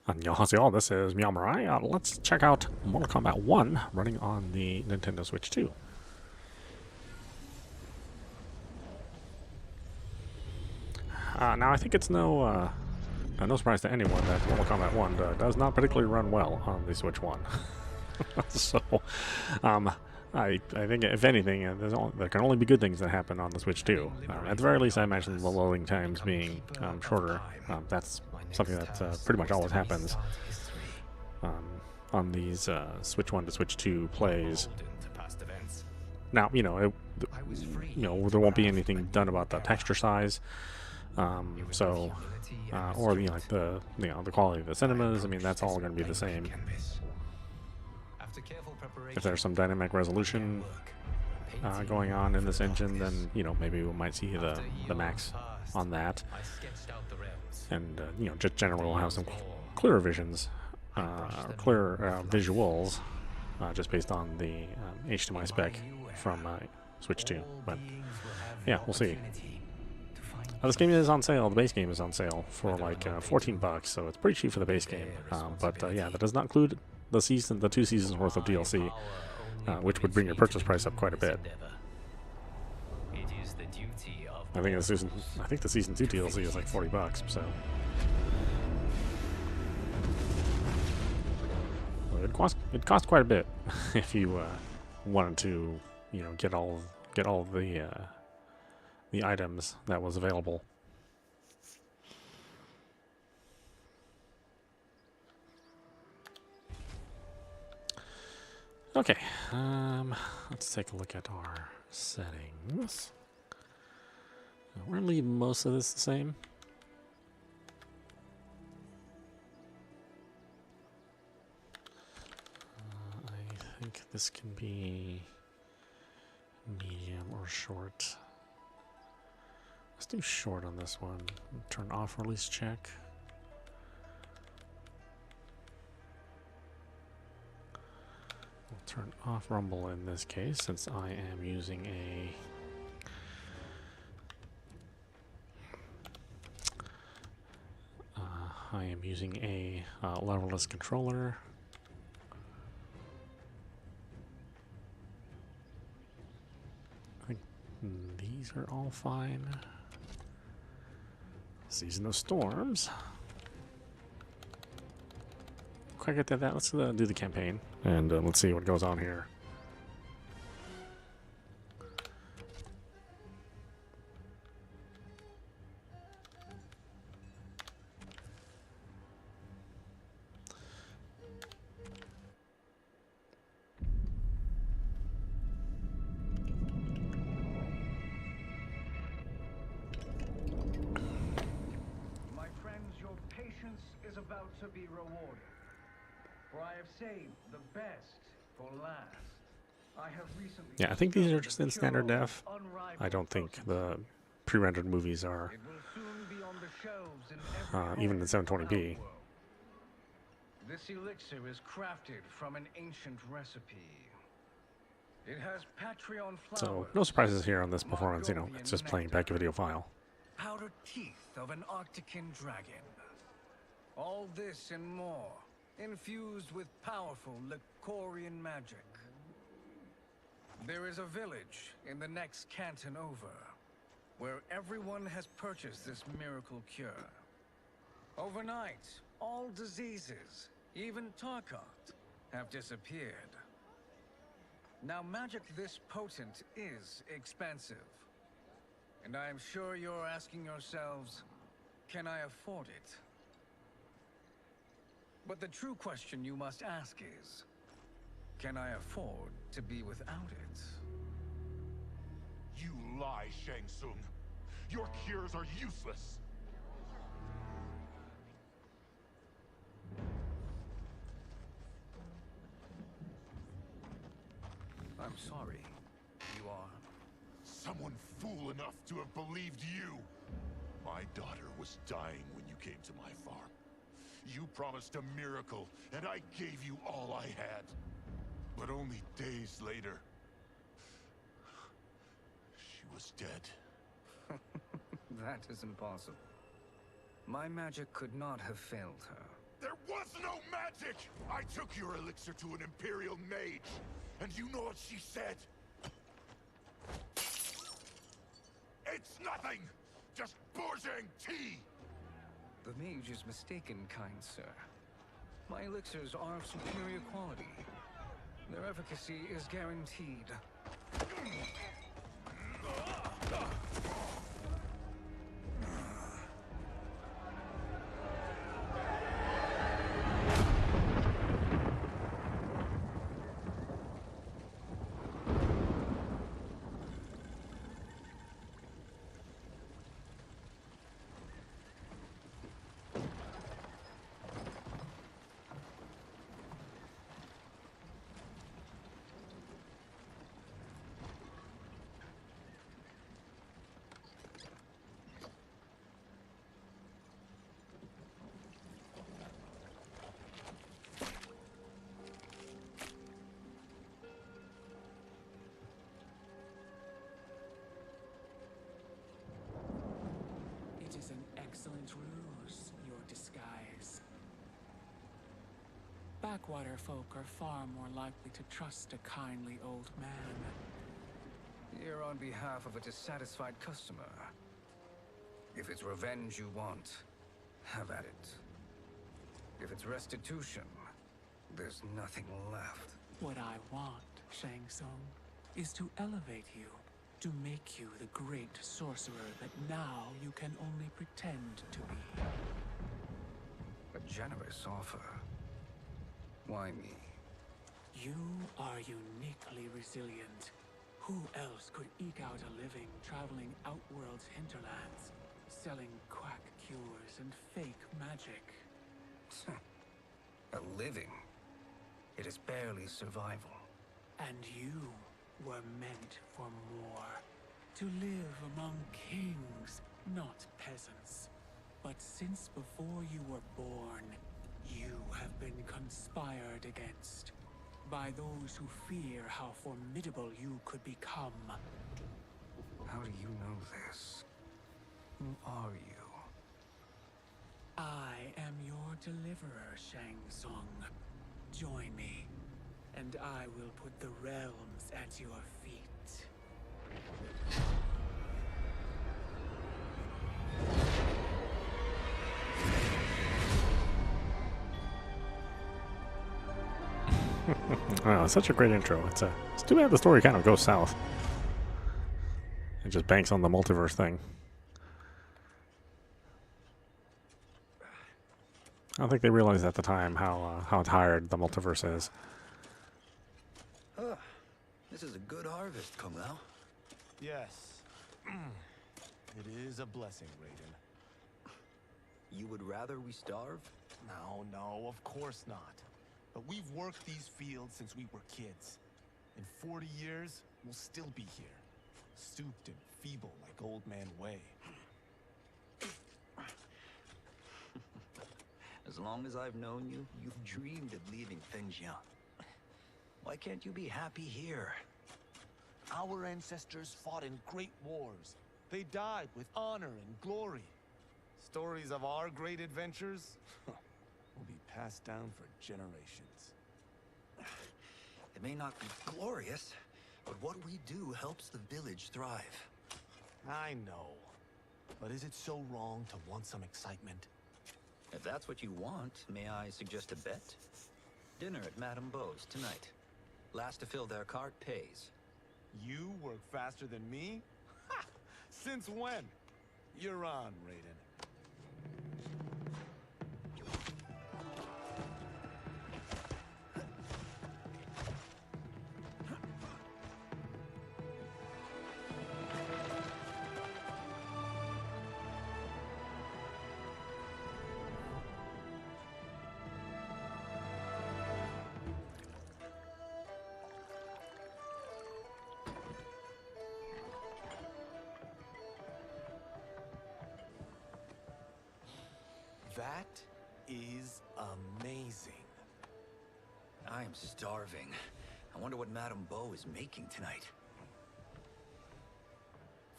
Annyeonghaseyo, this is meowmurai. Let's check out Mortal Kombat 1 running on the Nintendo Switch 2. Now, I think it's no surprise to anyone that Mortal Kombat 1 does not particularly run well on the Switch 1. So, I think, if anything, there can only be good things that happen on the Switch 2. At the very least, I imagine the loading times being shorter. That's something that pretty much always happens on these Switch 1 to Switch 2 plays. Now, there won't be anything done about the texture size, or the quality of the cinemas. I mean, that's all going to be the same. If there's some dynamic resolution going on in this engine, then maybe we might see the max on that, and just generally we'll have some clearer visions, clearer visuals, just based on the HDMI spec from Switch 2. But yeah, we'll see. This game is on sale. The base game is on sale for like $14, so it's pretty cheap for the base game. Yeah, that does not include the 2 seasons worth of DLC, which would bring your purchase price up quite a bit. I think the season 2 DLC is like $40, so it cost quite a bit if you wanted to get all the items that was available. Okay, let's take a look at our settings. We're going to leave most of this the same. I think this can be medium or short. Let's do short on this one. Turn off release check. We'll turn off rumble in this case, since I am using a levelless controller. I think these are all fine. Season of Storms. Quite get that. Let's do the campaign, and let's see what goes on here. About to be rewarded, for I have saved the best for last. I have recently. Yeah, I think these are just in standard def. I don't think the pre-rendered movies are even in 720p. This elixir is crafted from an ancient recipe. It has Patreon flowers. So no surprises here on this performance. It's just playing back a video file. Powdered teeth of an Arctican dragon. All this and more, infused with powerful Lycorian magic. There is a village in the next canton over, where everyone has purchased this miracle cure. Overnight, all diseases, even Tarkat, have disappeared. Now, magic this potent is expensive. And I am sure you're asking yourselves, can I afford it? But the true question you must ask is, can I afford to be without it? You lie, Shang Tsung. Your cures are useless. I'm sorry. You are? Someone fool enough to have believed you. My daughter was dying when you came to my farm. You promised a miracle, and I gave you all I had. But only days later, she was dead. That is impossible. My magic could not have failed her. There was no magic! I took your elixir to an Imperial mage, and you know what she said? It's nothing! Just bourgeois tea! The mage is mistaken, kind sir. My elixirs are of superior quality. Their efficacy is guaranteed. It is an excellent ruse, your disguise. Backwater folk are far more likely to trust a kindly old man. Here on behalf of a dissatisfied customer. If it's revenge you want, have at it. If it's restitution, there's nothing left. What I want, Shang Tsung, is to elevate you, to make you the great sorcerer that now you can only pretend to be. A generous offer. Why me? You are uniquely resilient. Who else could eke out a living traveling Outworld's hinterlands, selling quack cures and fake magic? A living. It is barely survival. And you were meant for more. To live among kings, not peasants. But since before you were born, you have been conspired against by those who fear how formidable you could become. How do you know this? Who are you? I am your deliverer, Shang Tsung. Join me, and I will put the realms at your feet. Wow, it's such a great intro. It's too bad the story kind of goes south. It just banks on the multiverse thing. I don't think they realized at the time how tired the multiverse is. This is a good harvest, Kung Lao. Yes. It is a blessing, Raiden. You would rather we starve? No, of course not. But we've worked these fields since we were kids. In 40 years, we'll still be here. Stooped and feeble like Old Man Wei. As long as I've known you, you've dreamed of leaving Fengjiang. Why can't you be happy here? Our ancestors fought in great wars. They died with honor and glory. Stories of our great adventures will be passed down for generations. It may not be glorious, but what we do helps the village thrive. I know. But is it so wrong to want some excitement? If that's what you want, may I suggest a bet? Dinner at Madame Beau's tonight. Last to fill their cart pays. You work faster than me? Ha! Since when? You're on, Raiden. That is amazing. I am starving. I wonder what Madame Beau is making tonight.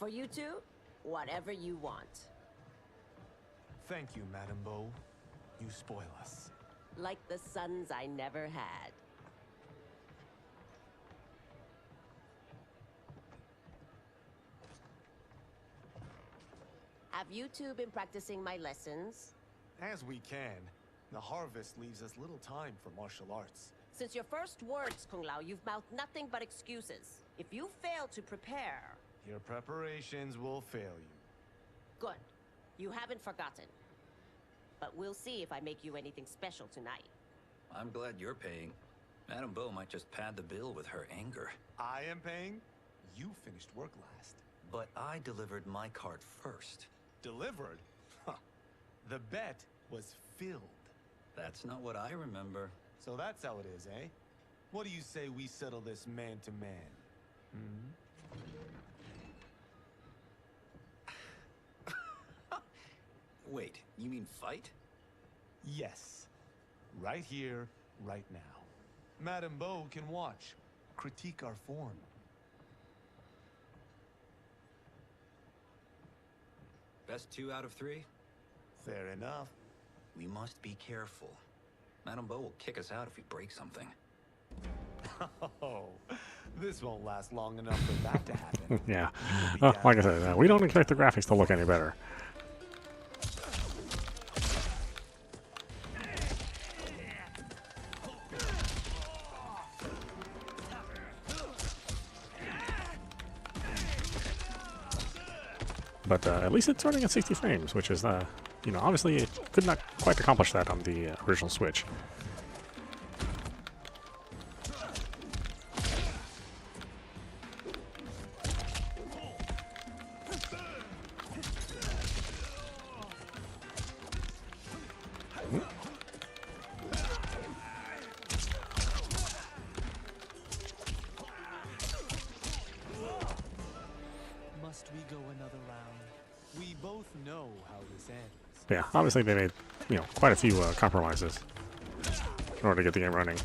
For you two, whatever you want. Thank you, Madame Beau. You spoil us. Like the sons I never had. Have you two been practicing my lessons? As we can. The harvest leaves us little time for martial arts. Since your first words, Kung Lao, you've mouthed nothing but excuses. If you fail to prepare... Your preparations will fail you. Good. You haven't forgotten. But we'll see if I make you anything special tonight. I'm glad you're paying. Madame Bo might just pad the bill with her anger. I am paying? You finished work last. But I delivered my cart first. Delivered? Huh. The bet was filled. That's not what I remember. So that's how it is, eh? What do you say we settle this man to man? Wait, you mean fight? Yes. Right here, right now. Madame Bo can watch, critique our form. Best 2 out of 3? Fair enough. We must be careful. Madame Bo will kick us out if we break something. Oh, this won't last long enough for that to happen. Yeah. Like I said, we don't expect the graphics to look any better. But at least it's running at 60 frames, which is, you know, obviously it could not quite accomplish that on the original Switch. Must we go another round? We both know how this ends. Yeah, obviously they made, you know, quite a few compromises in order to get the game running.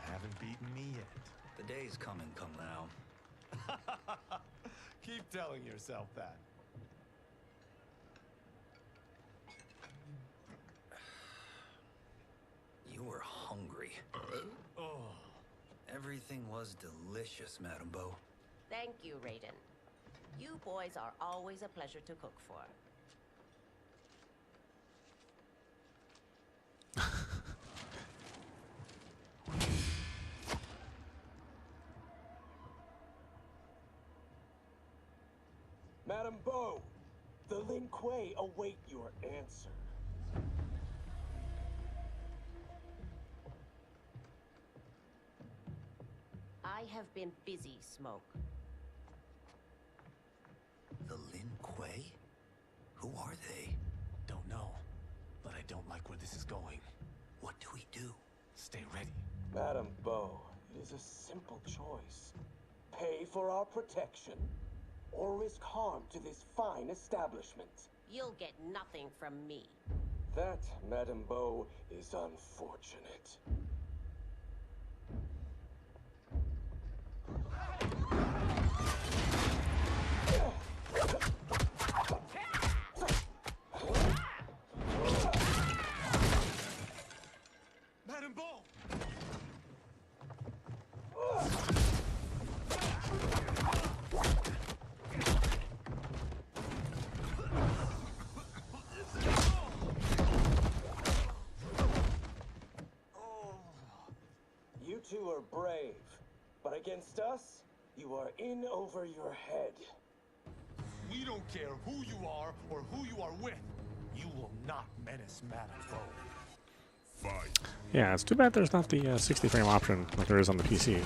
Haven't beaten me yet. The day's coming, Kung Lao. Keep telling yourself that. You were hungry. Oh. Everything was delicious, Madame Bo. Thank you, Raiden. You boys are always a pleasure to cook for. Madame Bo, the Lin Kuei await your answer. I have been busy, Smoke. The Lin Kuei? Who are they? Don't know, but I don't like where this is going. What do we do? Stay ready. Madame Bo, it is a simple choice. Pay for our protection, or risk harm to this fine establishment. You'll get nothing from me. That, Madame Bo, is unfortunate. Madame Bo! You two are brave, but against us, you are in over your head. We don't care who you are or who you are with. You will not menace Madame Bo. Fight. Yeah, it's too bad there's not the 60 frame option like there is on the PC.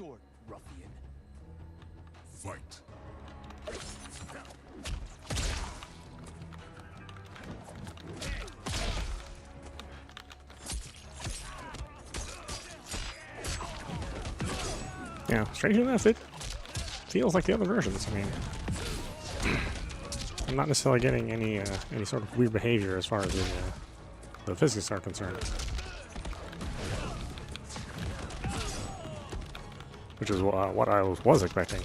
short, ruffian. Fight. Yeah, strangely enough, it feels like the other versions. I mean, I'm not necessarily getting any sort of weird behavior as far as the physics are concerned, which is what I was expecting.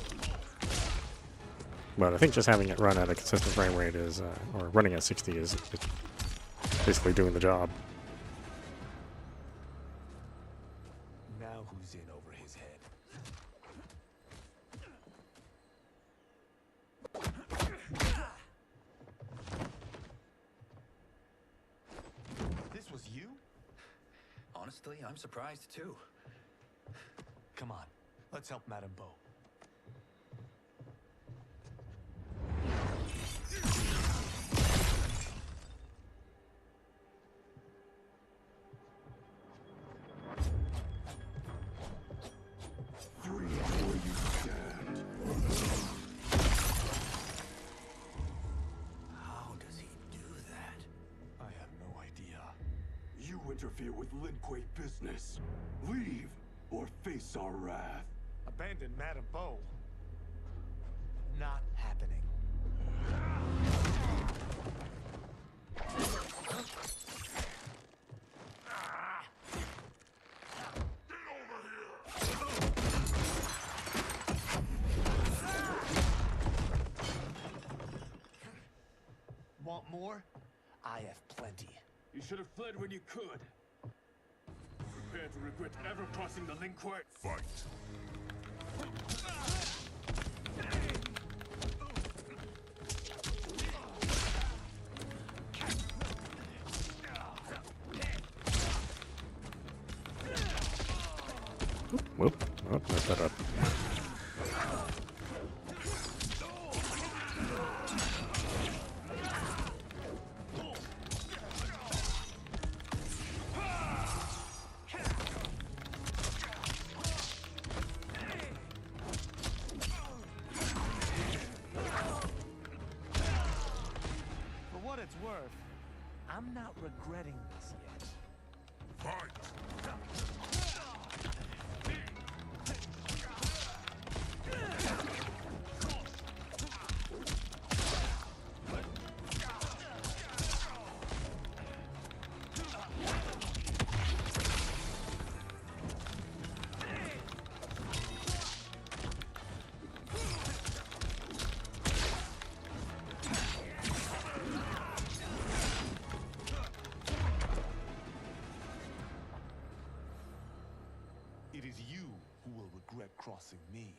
But I think just having it run at a consistent frame rate is, or running at 60 is basically doing the job. Now who's in over his head? This was you? Honestly, I'm surprised too. Come on, let's help Madame Bo. How does he do that? I have no idea. You interfere with Lin Kuei business. Leave or face our wrath. Abandon Madame Bo. Not happening. Want more? I have plenty. You should have fled when you could. Prepare to regret ever crossing the Lin Kuei. Fight. Whoop! Oh, messed that up. For what it's worth, I'm not regretting this yet. Fight. It is you who will regret crossing me.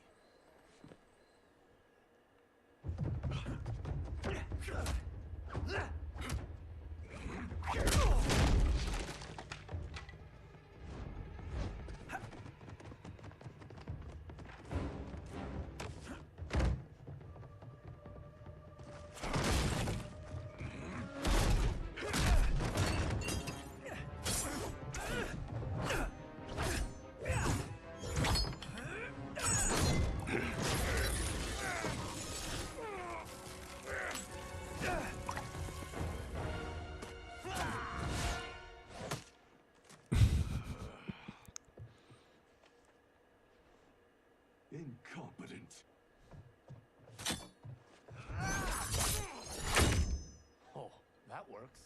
Incompetent. Oh, that works.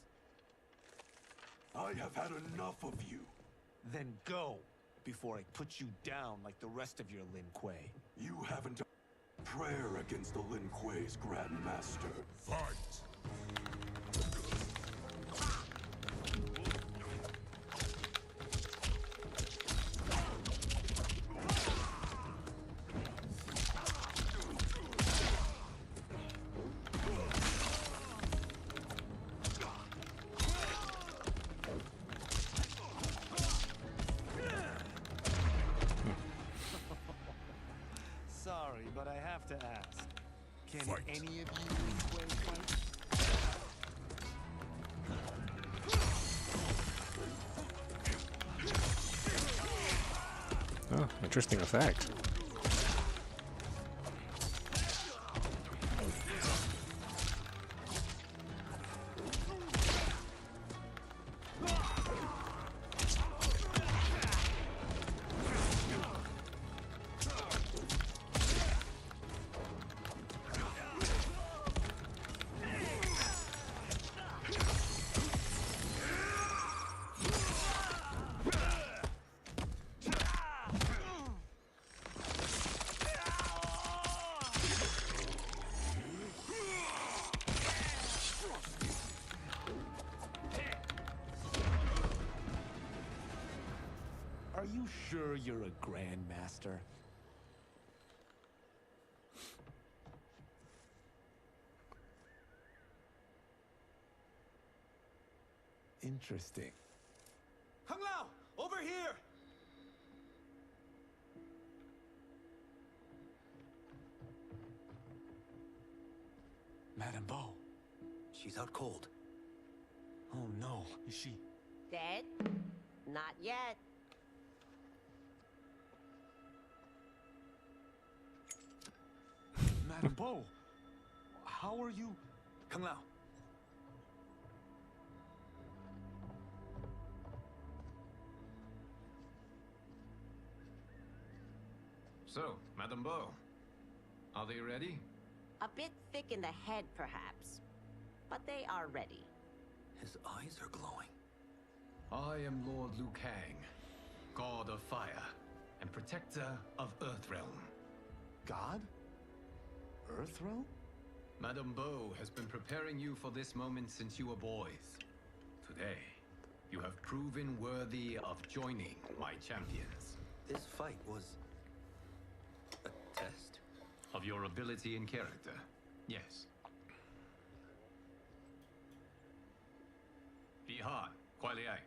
I have had enough of you. Then go, before I put you down like the rest of your Lin Kuei. You haven't a prayer against the Lin Kuei's Grand Master. Fight. Sorry, but I have to ask. Can Fight. any of you Lin Kuei fight? Oh, interesting effect. Are you sure you're a grandmaster? Interesting. Kung Lao, over here! Madame Bo. She's out cold. Oh no, is she? Dead? Not yet. Madame Bo, how are you? Kung Lao. So, Madame Bo, are they ready? A bit thick in the head, perhaps. But they are ready. His eyes are glowing. I am Lord Liu Kang, God of Fire, and Protector of Earthrealm. God? Earthrealm? Madame Bo has been preparing you for this moment since you were boys. Today, you have proven worthy of joining my champions. This fight was a test of your ability and character. Yes. Ihan, Kuai Liang.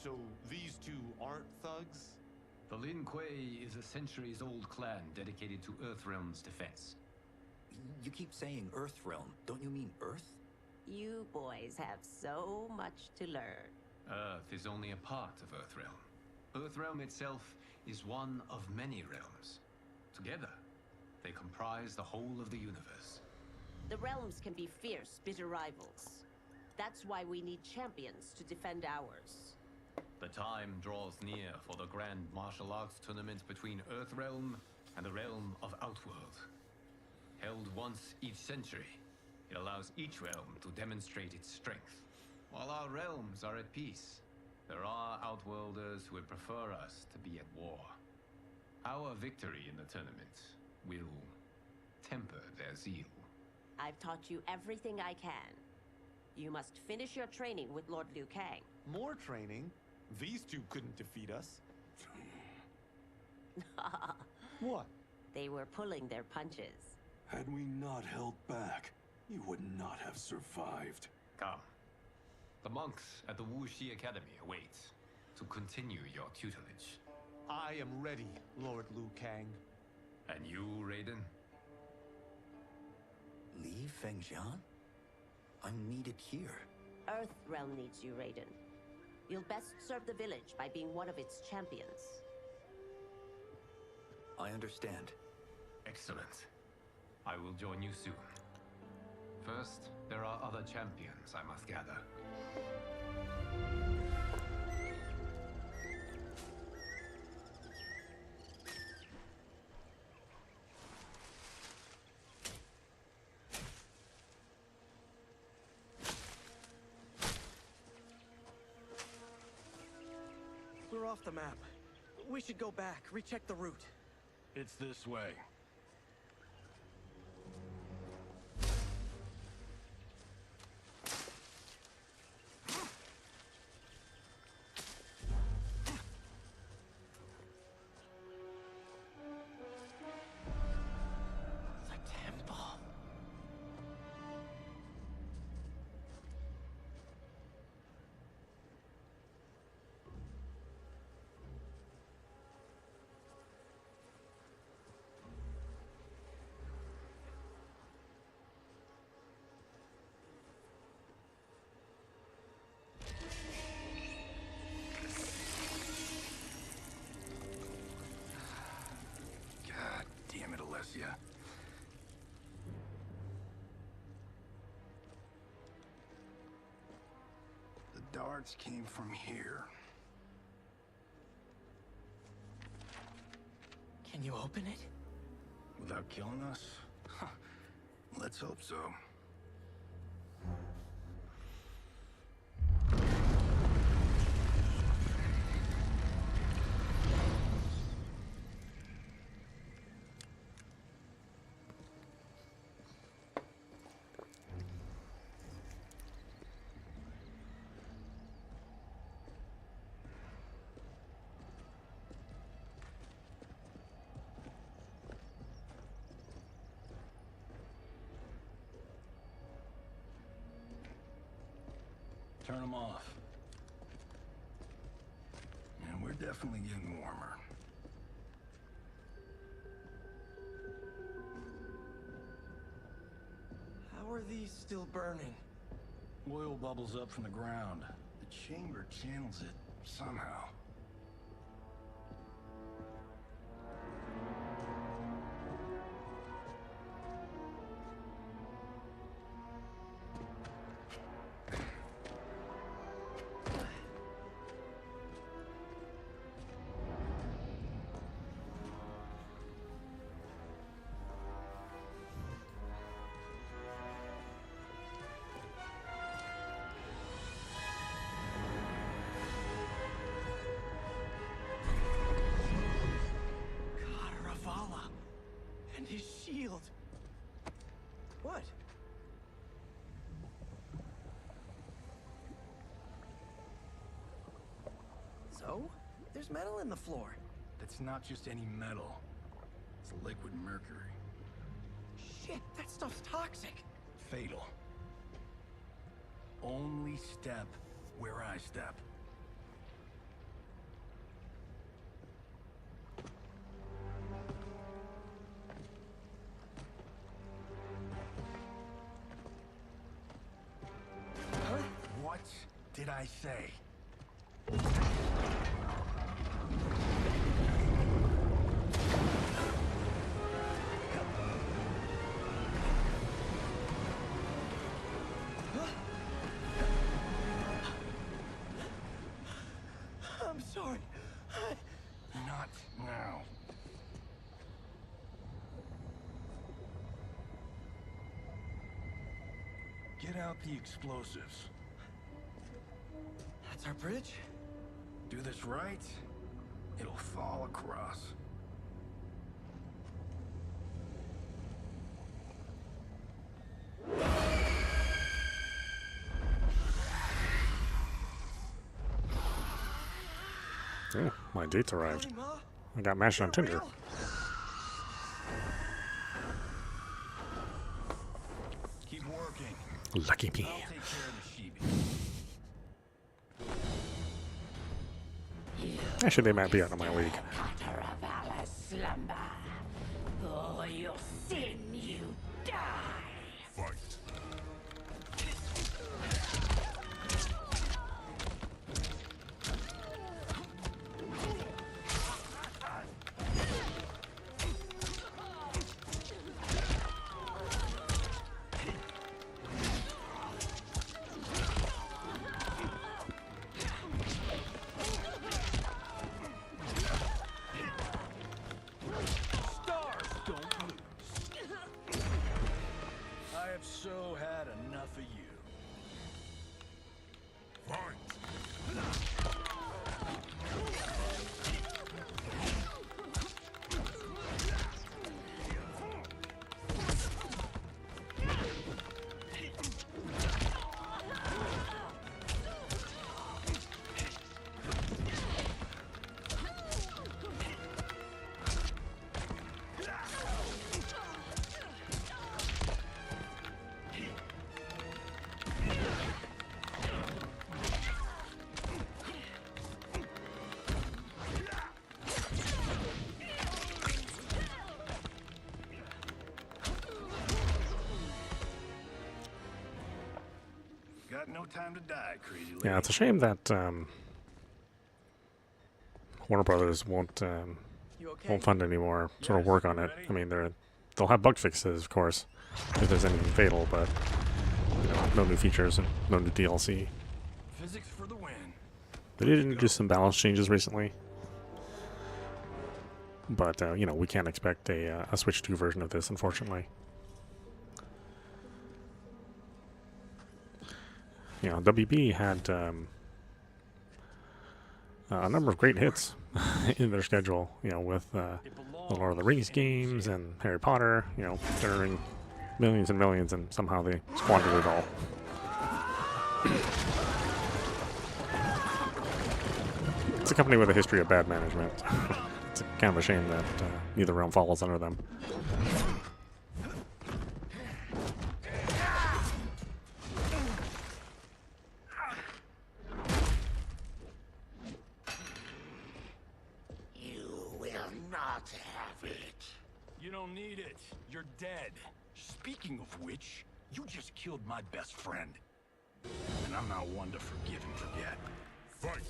So these two aren't thugs? The Lin Kuei is a centuries-old clan dedicated to Earthrealm's defense. You keep saying Earthrealm. Don't you mean Earth? You boys have so much to learn. Earth is only a part of Earthrealm. Earthrealm itself is one of many realms. Together, they comprise the whole of the universe. The realms can be fierce, bitter rivals. That's why we need champions to defend ours. The time draws near for the grand martial arts tournament between Earthrealm and the realm of Outworld. Held once each century, it allows each realm to demonstrate its strength. While our realms are at peace, there are Outworlders who would prefer us to be at war. Our victory in the tournament will temper their zeal. I've taught you everything I can. You must finish your training with Lord Liu Kang. More training? These two couldn't defeat us. What? They were pulling their punches. Had we not held back, you would not have survived. Come. The monks at the Wuxi Academy await to continue your tutelage. I am ready, Lord Liu Kang. And you, Raiden? Li Fengjian? I'm needed here. Earthrealm needs you, Raiden. You'll best serve the village by being one of its champions. I understand. Excellent. I will join you soon. First, there are other champions I must gather. We're off the map. We should go back, recheck the route. It's this way. darts came from here. Can you open it? Without killing us? Let's hope so. Turn them off. And we're definitely getting warmer. How are these still burning? Oil bubbles up from the ground. The chamber channels it somehow. And his shield. What? So? There's metal in the floor. That's not just any metal. It's liquid mercury. Shit, that stuff's toxic. Fatal. Only step where I step. What did I say? I'm sorry. Not now. Get out the explosives. That's our bridge? Do this right, it'll fall across. Oh, my date's arrived. I got mashed on Tinder. Keep working. Lucky me. I'll take care of the sheep. Actually, they might be out of my league. Slumber. For your sin, you die. Fight. So had enough of you. Got no time to die, crazy lady. Yeah, it's a shame that Warner Brothers won't fund any more sort of work on it. I mean, they'll have bug fixes, of course, if there's anything fatal, but you know, no new features and no new DLC. Physics for the win. They did introduce some balance changes recently, but you know, we can't expect a Switch 2 version of this, unfortunately. You know, WB had a number of great hits in their schedule. You know, with the Lord of the Rings games and Harry Potter. You know, generating millions and millions, and somehow they squandered it all. It's a company with a history of bad management. It's kind of a shame that neither realm falls under them. You will not have it. You don't need it. You're dead. Speaking of which, you just killed my best friend. And I'm not one to forgive and forget. Fight!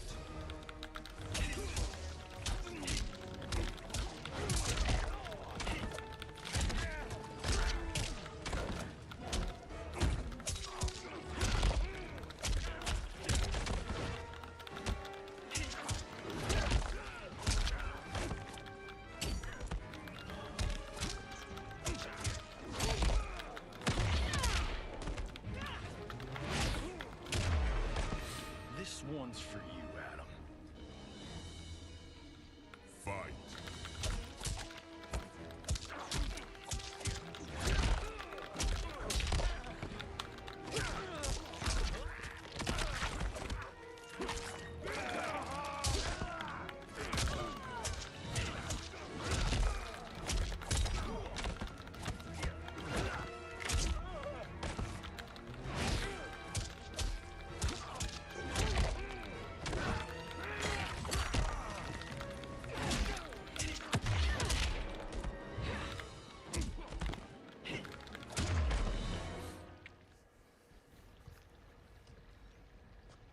This one's for you, Adam. Fight.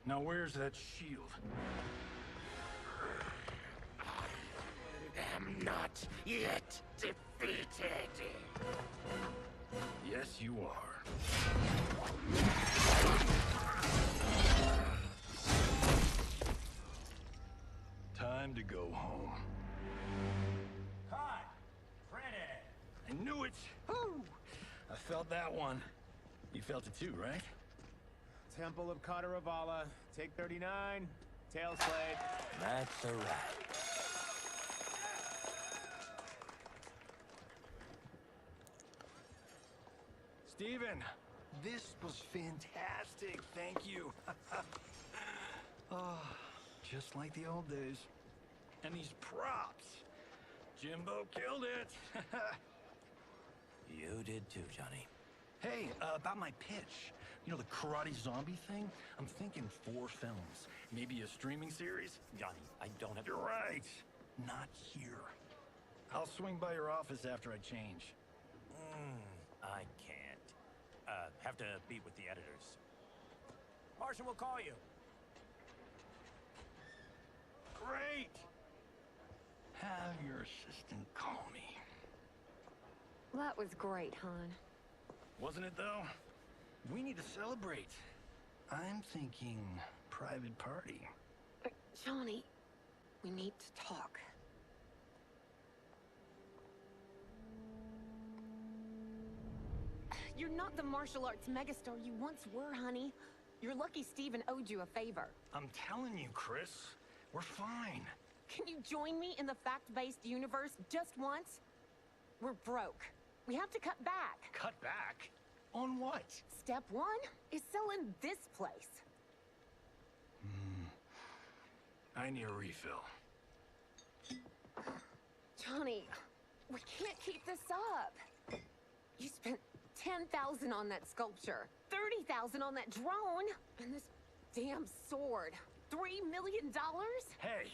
Now where's that shield? I am not yet defeated. Yes, you are. Time to go home. Hi, Freddy. I knew it! Woo! I felt that one. You felt it too, right? Temple of Kataravala, take 39, tail slate. That's a wrap. Steven, this was fantastic. Thank you. Oh, just like the old days. And these props. Jimbo killed it. You did too, Johnny. Hey, about my pitch. You know, the karate zombie thing? I'm thinking 4 films. Maybe a streaming series? Johnny, I don't have... You're right. Not here. I'll swing by your office after I change. I can't. Have to meet with the editors. Martian will call you. Great! Have your assistant call me. That was great, hon. Wasn't it, though? We need to celebrate. I'm thinking private party. Johnny, we need to talk. You're not the martial arts megastar you once were, honey. You're lucky Steven owed you a favor. I'm telling you, Chris, we're fine. Can you join me in the fact-based universe just once? We're broke. We have to cut back. Cut back? On what? Step 1 is selling this place. I need a refill. Johnny, we can't keep this up. You spent $10,000 on that sculpture, $30,000 on that drone, and this damn sword. $3 million? Hey,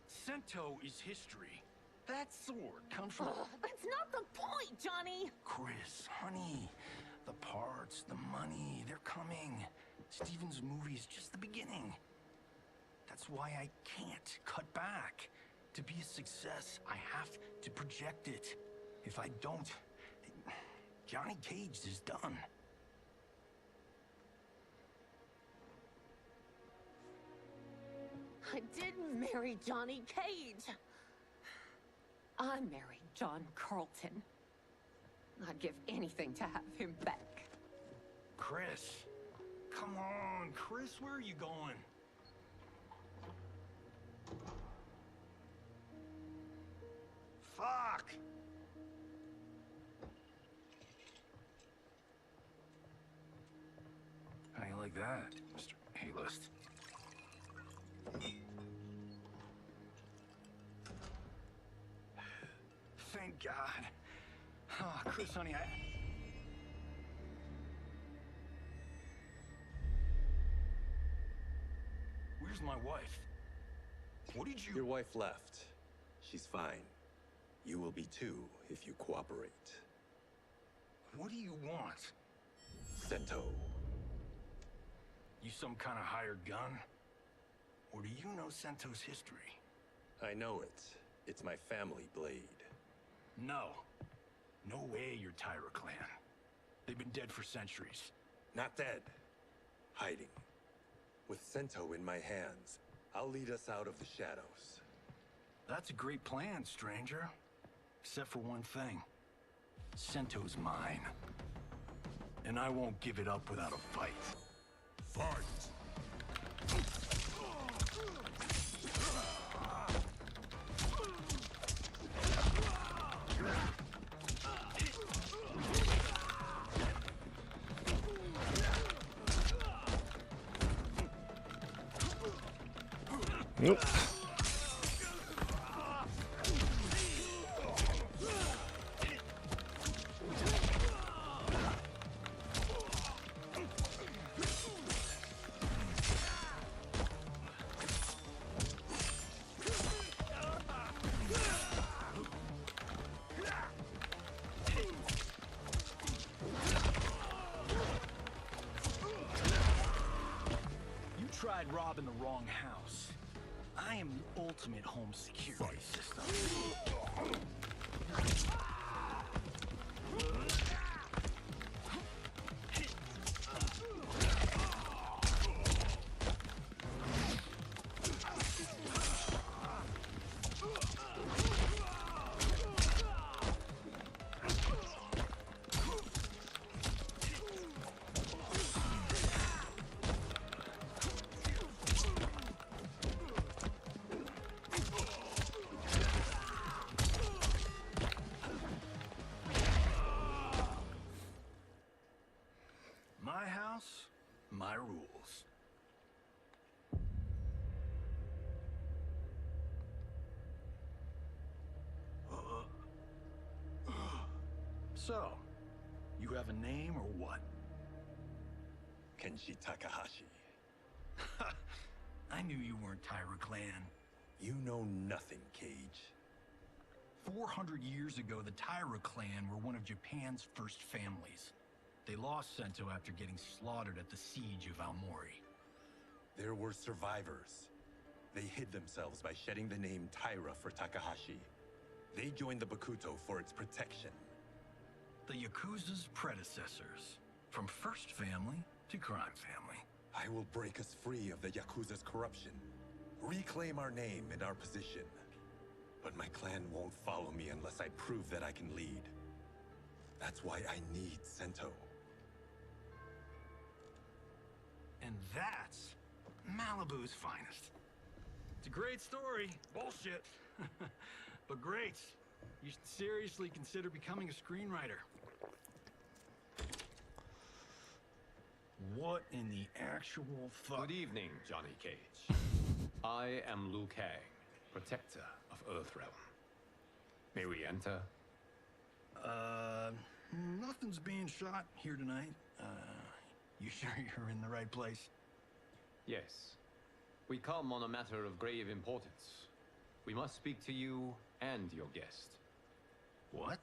Sento is history. That sword comes from... That's not the point, Johnny! Chris, honey, the parts, the money, they're coming. Steven's movie is just the beginning. That's why I can't cut back. To be a success, I have to project it. If I don't, Johnny Cage is done. I didn't marry Johnny Cage. I married John Carlton. I'd give anything to have him back. Chris. Come on, Chris, where are you going? Fuck! How you like that, Mr. A-list? Thank God. Oh, Chris, honey, Where's my wife? What did you... Your wife left. She's fine. You will be too, if you cooperate. What do you want? Sento. You some kind of hired gun? Or do you know Sento's history? I know it. It's my family blade. No. No way you're Tyra clan. They've been dead for centuries. Not dead. Hiding. With Sento in my hands, I'll lead us out of the shadows. That's a great plan, stranger. Except for one thing. Sento's mine. And I won't give it up without a fight. Fight! Nope. You tried robbing the wrong house. I am the ultimate home security system. My house, my rules. So, you have a name or what? Kenshi Takahashi. I knew you weren't Tyra clan. You know nothing, Cage. 400 years ago, the Tyra clan were one of Japan's first families. They lost Sento after getting slaughtered at the siege of Aomori. There were survivors. They hid themselves by shedding the name Tyra for Takahashi. They joined the Bakuto for its protection. The Yakuza's predecessors. From first family to crime family. I will break us free of the Yakuza's corruption. Reclaim our name and our position. But my clan won't follow me unless I prove that I can lead. That's why I need Sento. And that's Malibu's finest. It's a great story. Bullshit. But great. You should seriously consider becoming a screenwriter. What in the actual fuck? Good evening, Johnny Cage. I am Liu Kang, protector of Earthrealm. May we enter? Nothing's being shot here tonight. You sure you're in the right place? Yes. We come on a matter of grave importance. We must speak to you and your guest. What?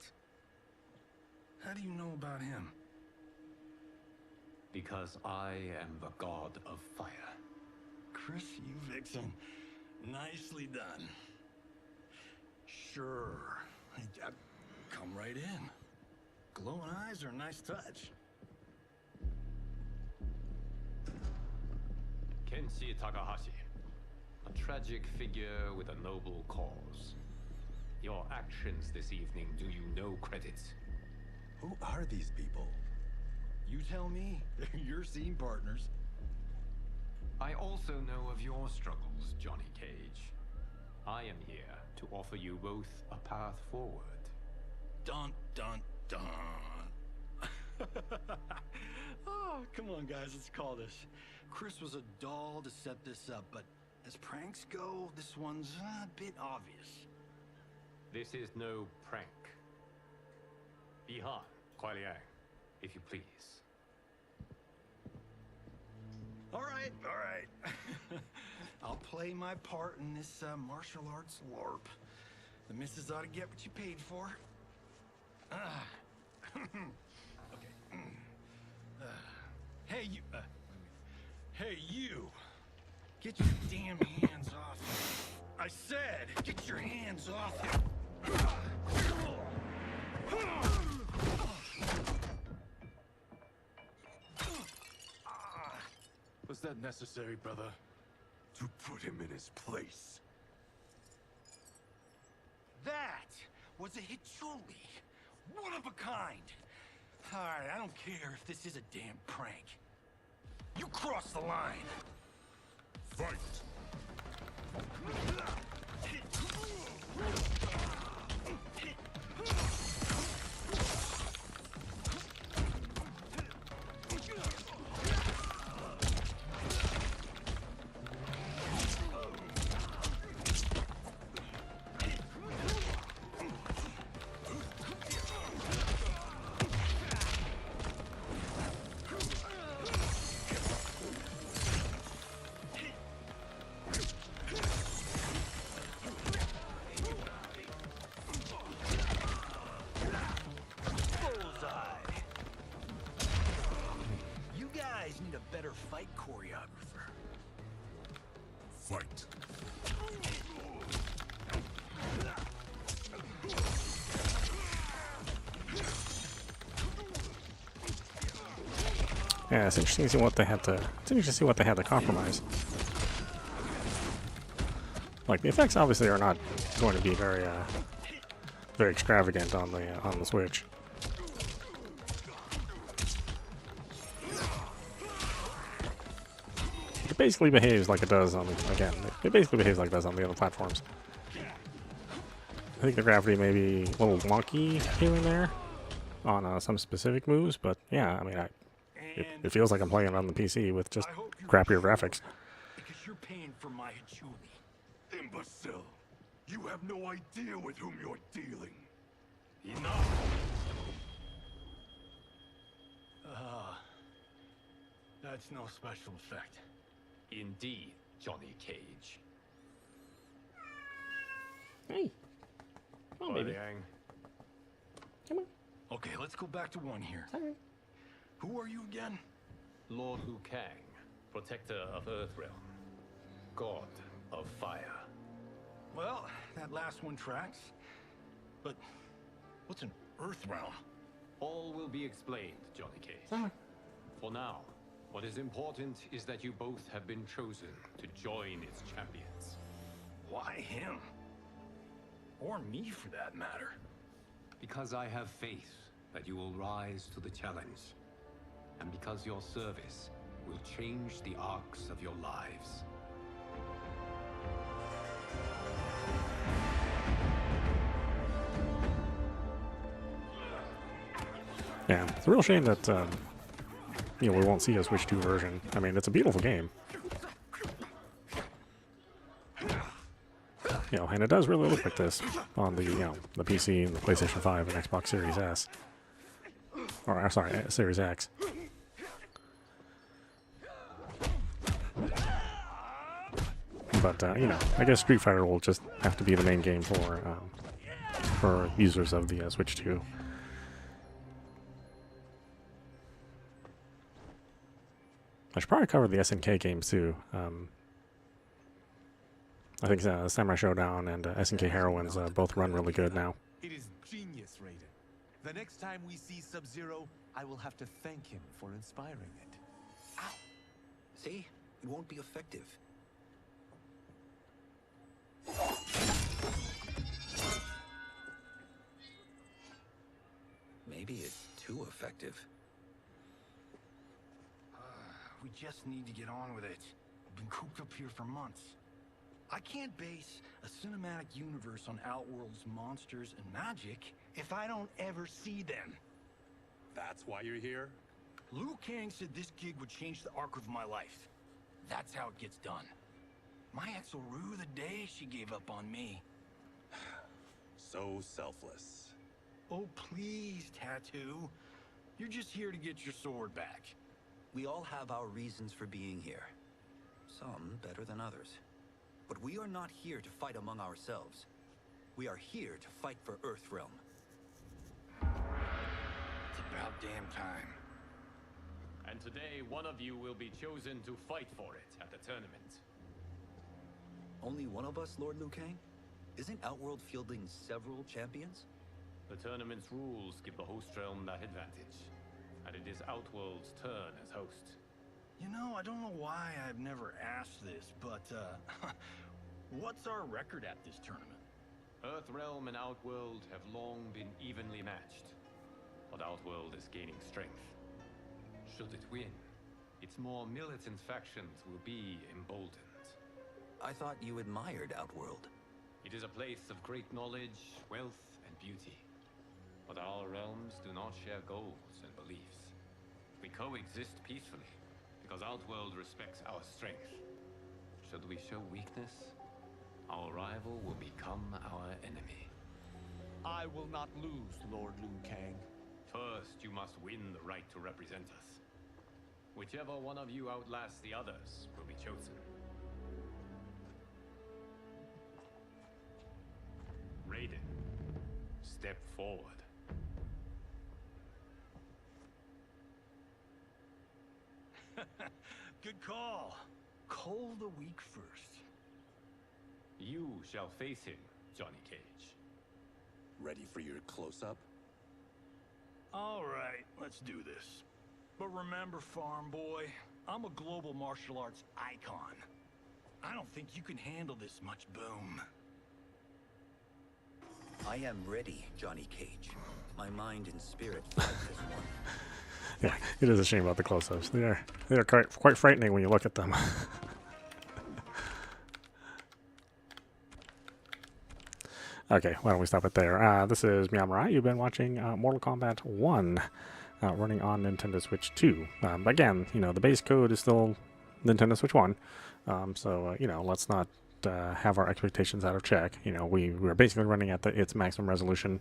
How do you know about him? Because I am the god of fire. Chris, you vixen. Nicely done. Sure. Come right in. Glowing eyes are a nice touch. Kenshi Takahashi, A tragic figure with a noble cause. Your actions this evening do you no credit. Who are these people? You tell me. You're scene partners. I also know of your struggles, Johnny Cage. I am here to offer you both a path forward. Dun, dun, dun. Oh, come on, guys, let's call this. Chris was a doll to set this up, but as pranks go, this one's a bit obvious. This is no prank. Bihan, Kuai Liang, if you please. All right. I'll play my part in this martial arts LARP. The missus ought to get what you paid for. Okay. Hey, you. Hey, you. Get your damn hands off him. I said, get your hands off him. Was that necessary, brother? To put him in his place. That was a Hichuli. One of a kind. All right, I don't care if this is a damn prank. You crossed the line. Fight! Fight choreographer. Fight. Yeah, it's interesting to see what they had to. It's interesting to see what they had to compromise. Like the effects obviously are not going to be very, very extravagant on the Switch. It basically behaves like it does on it basically behaves like it does on the other platforms. I think the gravity may be a little wonky here and there on some specific moves, but yeah, I mean, it feels like I'm playing it on the PC with just crappier graphics. Because you're paying for my Hichuli. Imbecile! You have no idea with whom you're dealing. Enough! That's no special effect. Indeed, Johnny Cage. Hey. Come on, baby. Come on. Okay, let's go back to one here. Sorry. Who are you again? Lord Liu Kang, protector of Earthrealm, god of fire. Well, that last one tracks. But what's an Earthrealm? All will be explained, Johnny Cage. Sorry. For now, what is important is that you both have been chosen to join its champions. Why him? Or me, for that matter. Because I have faith that you will rise to the challenge. And because your service will change the arcs of your lives. Yeah, it's a real shame that we won't see a Switch 2 version. I mean, it's a beautiful game. And it does really look like this on the the PC, and the PlayStation 5, and Xbox Series S. Or sorry, Series X. But I guess Street Fighter will just have to be the main game for users of the Switch 2. I should probably cover the SNK games too. I think Samurai Showdown and SNK Heroines both run really good now. It is genius, Raiden. The next time we see Sub-Zero, I will have to thank him for inspiring it. Ow! See? It won't be effective. Maybe it's too effective. We just need to get on with it. We've been cooped up here for months. I can't base a cinematic universe on Outworld's monsters and magic if I don't ever see them. That's why you're here? Liu Kang said this gig would change the arc of my life. That's how it gets done. My ex will rue the day she gave up on me. So selfless. Oh, please, Tattoo. You're just here to get your sword back. We all have our reasons for being here. Some better than others. But we are not here to fight among ourselves. We are here to fight for Earthrealm. It's about damn time. And today, one of you will be chosen to fight for it at the tournament. Only one of us, Lord Liu Kang? Isn't Outworld fielding several champions? The tournament's rules give the host realm that advantage. And it is Outworld's turn as host. You know, I don't know why I've never asked this, but, what's our record at this tournament? Earthrealm and Outworld have long been evenly matched. But Outworld is gaining strength. Should it win, its more militant factions will be emboldened. I thought you admired Outworld. It is a place of great knowledge, wealth, and beauty. But our realms do not share goals and beliefs. We coexist peacefully, because Outworld respects our strength. Should we show weakness, our rival will become our enemy. I will not lose, Lord Liu Kang. First, you must win the right to represent us. Whichever one of you outlasts the others will be chosen. Raiden, step forward. Good call. Cole the weak first. You shall face him, Johnny Cage. Ready for your close-up? All right, let's do this. But remember, farm boy, I'm a global martial arts icon. I don't think you can handle this much boom. I am ready, Johnny Cage. My mind and spirit fight as one. Yeah, it is a shame about the close-ups. They are quite frightening when you look at them. Okay, why don't we stop it there? This is meowmurai. You've been watching Mortal Kombat 1 running on Nintendo Switch 2. Again, you know, the base code is still Nintendo Switch 1. You know, let's not have our expectations out of check. You know, we're basically running at its maximum resolution,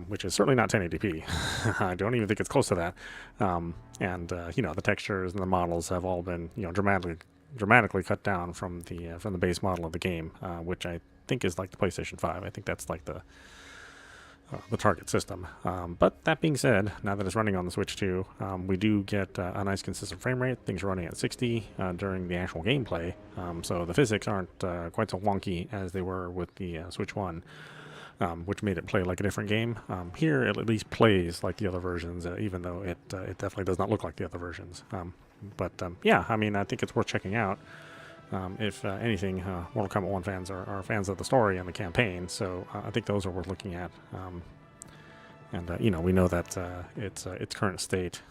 which is certainly not 1080p. I don't even think it's close to that. You know, the textures and the models have all been, you know, dramatically cut down from the base model of the game, which I think is like the PlayStation 5. I think that's like the target system. But that being said, now that it's running on the Switch 2, we do get a nice consistent frame rate. Things are running at 60 during the actual gameplay, so the physics aren't quite so wonky as they were with the Switch 1, which made it play like a different game. Here it at least plays like the other versions, even though it definitely does not look like the other versions. Yeah, I mean, I think it's worth checking out. If anything, Mortal Kombat 1 fans are fans of the story and the campaign, so I think those are worth looking at. You know, we know that its current state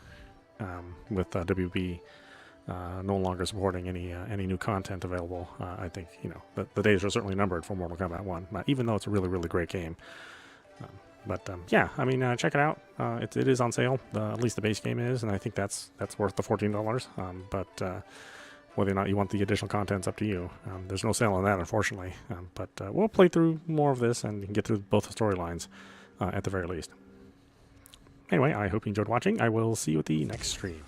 with WB no longer supporting any new content available. I think, you know, the days are certainly numbered for Mortal Kombat 1, even though it's a really, really great game. Yeah, I mean, check it out. It is on sale. At least the base game is, and I think that's worth the $14. Whether or not you want the additional content's up to you. There's no sale on that, unfortunately. We'll play through more of this and get through both the storylines at the very least. Anyway, I hope you enjoyed watching. I will see you at the next stream.